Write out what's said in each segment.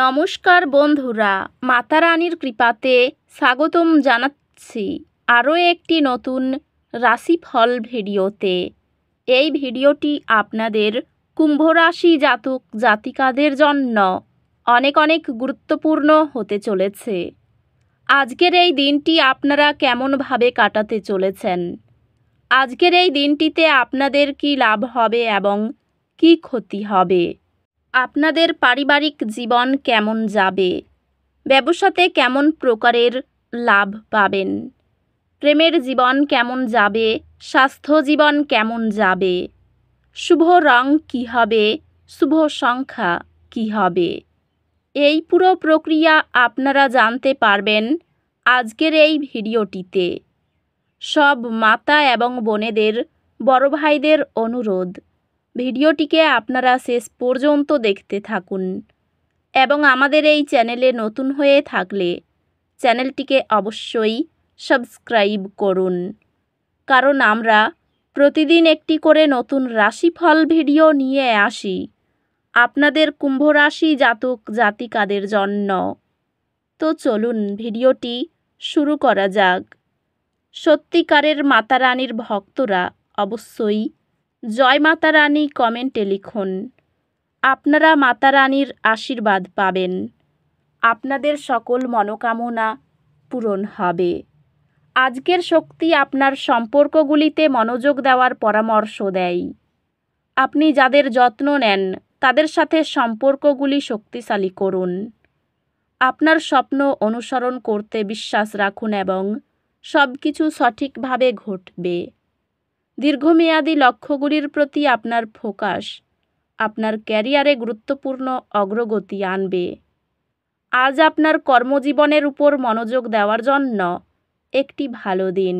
নমস্কার বন্ধুরা, মাতা রানীর কৃপাতে স্বাগতম জানাচ্ছি আরও একটি নতুন রাশিফল ভিডিওতে। এই ভিডিওটি আপনাদের কুম্ভ রাশি জাতক জাতিকাদের জন্য অনেক অনেক গুরুত্বপূর্ণ হতে চলেছে। আজকের এই দিনটি আপনারা কেমনভাবে কাটাতে চলেছেন, আজকের এই দিনটিতে আপনাদের কি লাভ হবে এবং কি ক্ষতি হবে, আপনাদের পারিবারিক জীবন কেমন যাবে, ব্যবসাতে কেমন প্রকারের লাভ পাবেন, প্রেমের জীবন কেমন যাবে, স্বাস্থ্য জীবন কেমন যাবে, শুভ রং কী হবে, শুভ সংখ্যা কী হবে, এই পুরো প্রক্রিয়া আপনারা জানতে পারবেন আজকের এই ভিডিওটিতে। সব মাতা এবং বোনেদের, বড় ভাইদের অনুরোধ, ভিডিওটিকে আপনারা শেষ পর্যন্ত দেখতে থাকুন এবং আমাদের এই চ্যানেলে নতুন হয়ে থাকলে চ্যানেলটিকে অবশ্যই সাবস্ক্রাইব করুন, কারণ আমরা প্রতিদিন একটি করে নতুন রাশিফল ভিডিও নিয়ে আসি আপনাদের কুম্ভ রাশি জাতক জাতিকাদের জন্য। তো চলুন ভিডিওটি শুরু করা যাক। সত্যিকারের মাতা রানীর ভক্তরা অবশ্যই জয় মাতা রানী কমেন্টে লিখুন। আপনারা মাতা রানীর আশীর্বাদ পাবেন, আপনাদের সকল মনোকামনা পূরণ হবে। আজকের শক্তি আপনার সম্পর্কগুলিতে মনোযোগ দেওয়ার পরামর্শ দেয়। আপনি যাদের যত্ন নেন তাদের সাথে সম্পর্কগুলি শক্তিশালী করুন। আপনার স্বপ্ন অনুসরণ করতে বিশ্বাস রাখুন এবং সব কিছু সঠিকভাবে ঘটবে। দীর্ঘমেয়াদী লক্ষ্যগুলির প্রতি আপনার ফোকাস আপনার ক্যারিয়ারে গুরুত্বপূর্ণ অগ্রগতি আনবে। আজ আপনার কর্মজীবনের উপর মনোযোগ দেওয়ার জন্য একটি ভালো দিন।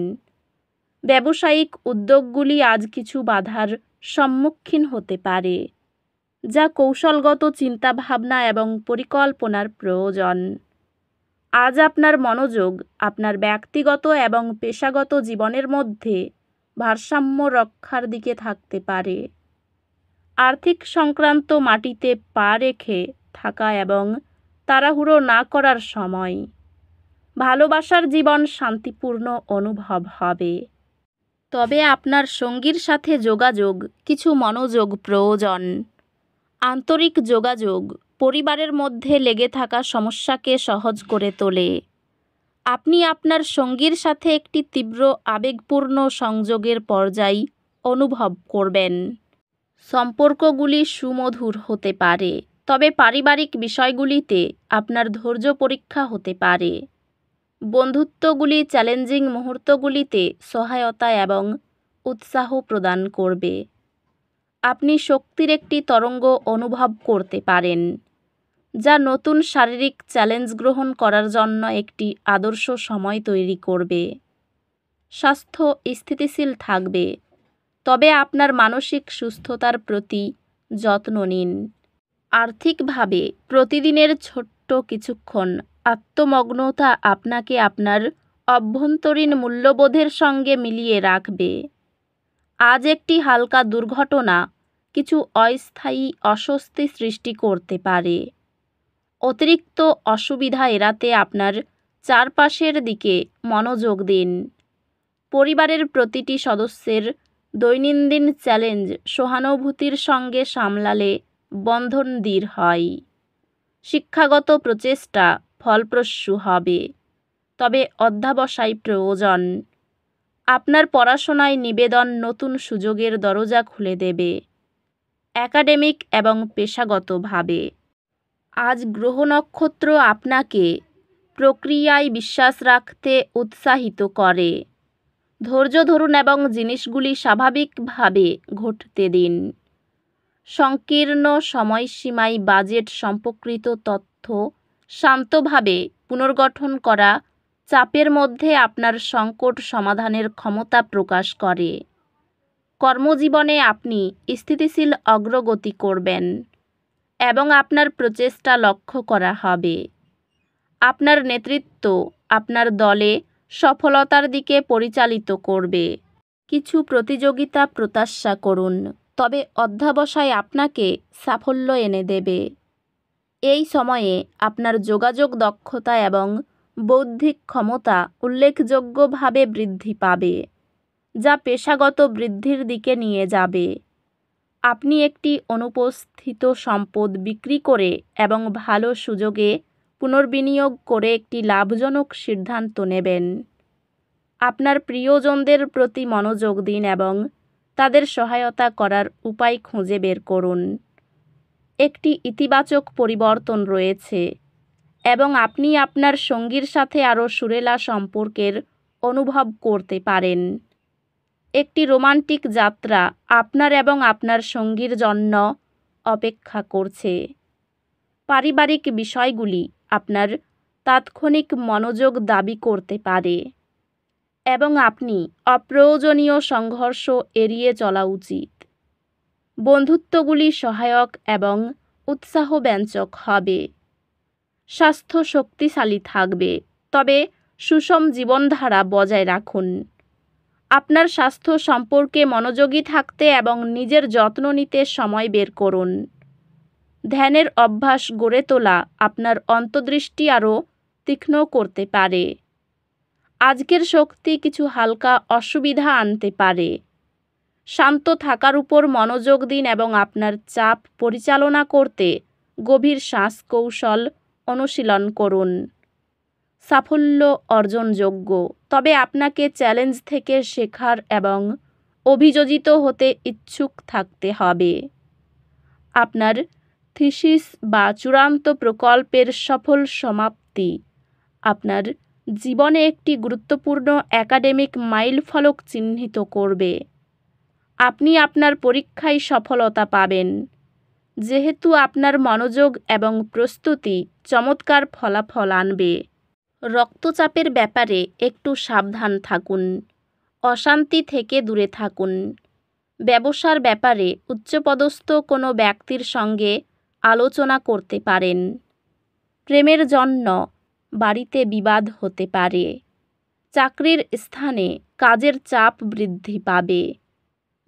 ব্যবসায়িক উদ্যোগগুলি আজ কিছু বাধার সম্মুখীন হতে পারে, যা কৌশলগত চিন্তাভাবনা এবং পরিকল্পনার প্রয়োজন। আজ আপনার মনোযোগ আপনার ব্যক্তিগত এবং পেশাগত জীবনের মধ্যে ভারসাম্য রক্ষার দিকে থাকতে পারে। আর্থিক সংক্রান্ত মাটিতে পা রেখে থাকা এবং তাড়াহুড়ো না করার সময়। ভালোবাসার জীবন শান্তিপূর্ণ অনুভব হবে, তবে আপনার সঙ্গীর সাথে যোগাযোগ কিছু মনোযোগ প্রয়োজন। আন্তরিক যোগাযোগ পরিবারের মধ্যে লেগে থাকা সমস্যাকে সহজ করে তোলে। আপনি আপনার সঙ্গীর সাথে একটি তীব্র আবেগপূর্ণ সংযোগের পর্যায় অনুভব করবেন। সম্পর্কগুলি সুমধুর হতে পারে, তবে পারিবারিক বিষয়গুলিতে আপনার ধৈর্য পরীক্ষা হতে পারে। বন্ধুত্বগুলি চ্যালেঞ্জিং মুহূর্তগুলিতে সহায়তা এবং উৎসাহ প্রদান করবে। আপনি শক্তির একটি তরঙ্গ অনুভব করতে পারেন, যা নতুন শারীরিক চ্যালেঞ্জ গ্রহণ করার জন্য একটি আদর্শ সময় তৈরি করবে। স্বাস্থ্য স্থিতিশীল থাকবে, তবে আপনার মানসিক সুস্থতার প্রতি যত্ন নিন। আর্থিকভাবে প্রতিদিনের ছোট্ট কিছুক্ষণ আত্মমগ্নতা আপনাকে আপনার অভ্যন্তরীণ মূল্যবোধের সঙ্গে মিলিয়ে রাখবে। আজ একটি হালকা দুর্ঘটনা কিছু অস্থায়ী অস্বস্তি সৃষ্টি করতে পারে। অতিরিক্ত অসুবিধা এড়াতে আপনার চারপাশের দিকে মনোযোগ দিন। পরিবারের প্রতিটি সদস্যের দৈনন্দিন চ্যালেঞ্জ সহানুভূতির সঙ্গে সামলালে বন্ধন দৃঢ় হয়। শিক্ষাগত প্রচেষ্টা ফলপ্রসূ হবে, তবে অধ্যবসায় প্রয়োজন। আপনার পড়াশোনায় নিবেদন নতুন সুযোগের দরজা খুলে দেবে। একাডেমিক এবং পেশাগতভাবে আজ গ্রহ নক্ষত্র আপনাকে প্রক্রিয়ায় বিশ্বাস রাখতে উৎসাহিত করে। ধৈর্য ধরুন এবং জিনিসগুলি স্বাভাবিকভাবে ঘটতে দিন। সংকীর্ণ সময়সীমায় বাজেট সম্পর্কিত তথ্য শান্তভাবে পুনর্গঠন করা চাপের মধ্যে আপনার সংকট সমাধানের ক্ষমতা প্রকাশ করে। কর্মজীবনে আপনি স্থিতিশীল অগ্রগতি করবেন এবং আপনার প্রচেষ্টা লক্ষ্য করা হবে। আপনার নেতৃত্ব আপনার দলে সফলতার দিকে পরিচালিত করবে। কিছু প্রতিযোগিতা প্রত্যাশা করুন, তবে অধ্যবসায় আপনাকে সাফল্য এনে দেবে। এই সময়ে আপনার যোগাযোগ দক্ষতা এবং বৌদ্ধিক ক্ষমতা উল্লেখযোগ্যভাবে বৃদ্ধি পাবে, যা পেশাগত বৃদ্ধির দিকে নিয়ে যাবে। আপনি একটি অনুপস্থিত সম্পদ বিক্রি করে এবং ভালো সুযোগে পুনর্বিনিয়োগ করে একটি লাভজনক সিদ্ধান্ত নেবেন। আপনার প্রিয়জনদের প্রতি মনোযোগ দিন এবং তাদের সহায়তা করার উপায় খুঁজে বের করুন। একটি ইতিবাচক পরিবর্তন রয়েছে এবং আপনি আপনার সঙ্গীর সাথে আরও সুরেলা সম্পর্কের অনুভব করতে পারেন। একটি রোমান্টিক যাত্রা আপনার এবং আপনার সঙ্গীর জন্য অপেক্ষা করছে। পারিবারিক বিষয়গুলি আপনার তাৎক্ষণিক মনোযোগ দাবি করতে পারে এবং আপনি অপ্রয়োজনীয় সংঘর্ষ এড়িয়ে চলা উচিত। বন্ধুত্বগুলি সহায়ক এবং উৎসাহব্যঞ্জক হবে। স্বাস্থ্য শক্তিশালী থাকবে, তবে সুষম জীবনধারা বজায় রাখুন। আপনার স্বাস্থ্য সম্পর্কে মনোযোগী থাকতে এবং নিজের যত্ন নিতে সময় বের করুন। ধ্যানের অভ্যাস গড়ে তোলা আপনার অন্তর্দৃষ্টি আরও তীক্ষ্ণ করতে পারে। আজকের শক্তি কিছু হালকা অসুবিধা আনতে পারে। শান্ত থাকার উপর মনোযোগ দিন এবং আপনার চাপ পরিচালনা করতে গভীর শ্বাস কৌশল অনুশীলন করুন। সাফল্য অর্জনযোগ্য, তবে আপনাকে চ্যালেঞ্জ থেকে শেখার এবং অভিযোজিত হতে ইচ্ছুক থাকতে হবে। আপনার থিসিস বা চূড়ান্ত প্রকল্পের সফল সমাপ্তি আপনার জীবনে একটি গুরুত্বপূর্ণ একাডেমিক মাইলফলক চিহ্নিত করবে। আপনি আপনার পরীক্ষায় সফলতা পাবেন, যেহেতু আপনার মনোযোগ এবং প্রস্তুতি চমৎকার ফলাফল আনবে। রক্তচাপের ব্যাপারে একটু সাবধান থাকুন। অশান্তি থেকে দূরে থাকুন। ব্যবসার ব্যাপারে উচ্চপদস্থ কোনো ব্যক্তির সঙ্গে আলোচনা করতে পারেন। প্রেমের জন্য বাড়িতে বিবাদ হতে পারে। চাকরির স্থানে কাজের চাপ বৃদ্ধি পাবে।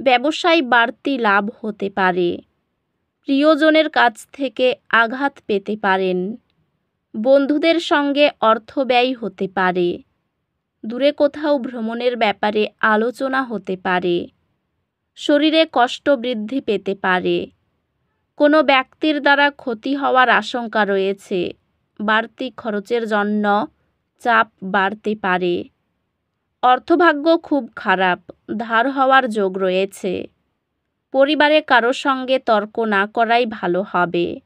ব্যবসায় বাড়তি লাভ হতে পারে। প্রিয়জনের কাছ থেকে আঘাত পেতে পারেন। বন্ধুদের সঙ্গে অর্থ ব্যয় হতে পারে। দূরে কোথাও ভ্রমণের ব্যাপারে আলোচনা হতে পারে। শরীরে কষ্ট বৃদ্ধি পেতে পারে। কোনো ব্যক্তির দ্বারা ক্ষতি হওয়ার আশঙ্কা রয়েছে। বাড়তি খরচের জন্য চাপ বাড়তে পারে। অর্থভাগ্য খুব খারাপ, ধার হওয়ার যোগ রয়েছে। পরিবারে কারো সঙ্গে তর্ক না করাই ভালো হবে।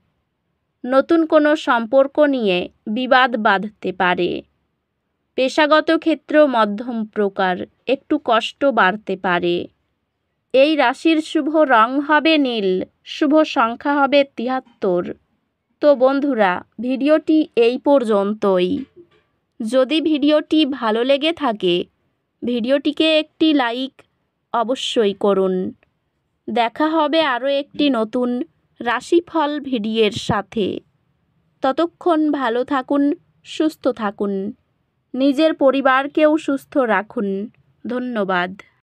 নতুন কোনো সম্পর্ক নিয়ে বিবাদ বাঁধতে পারে। পেশাগত ক্ষেত্র মধ্যম প্রকার, একটু কষ্ট বাড়তে পারে। এই রাশির শুভ রং হবে নীল, শুভ সংখ্যা হবে ৭৩। তো বন্ধুরা, ভিডিওটি এই পর্যন্তই। যদি ভিডিওটি ভালো লেগে থাকে, ভিডিওটিকে একটি লাইক অবশ্যই করুন। দেখা হবে আরও একটি নতুন রাশিফল ভিডিওর সাথে। ততক্ষণ ভালো থাকুন, সুস্থ থাকুন, নিজের পরিবারকেও সুস্থ রাখুন। ধন্যবাদ।